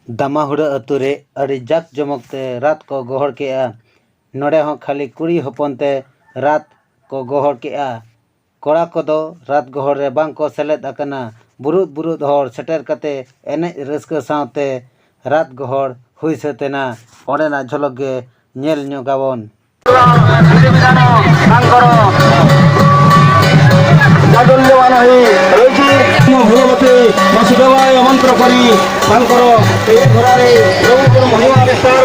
दामाहुड़ा अतु रे अड़ी जाक जमकते रात को गोहर केआ नोड़े हों खाली कुड़ी हपनते रात को गोहर केआ कोड़ा कोदो रात गोहर रे बांग को सेलेद अकना बुरुद बुरुद हर सेटर कते एने रस्क सावते रात गोहर हुई सतेना ओडेना झलक गे नेल न्योगाबन मंत्र करी घरारे महिमा विस्तार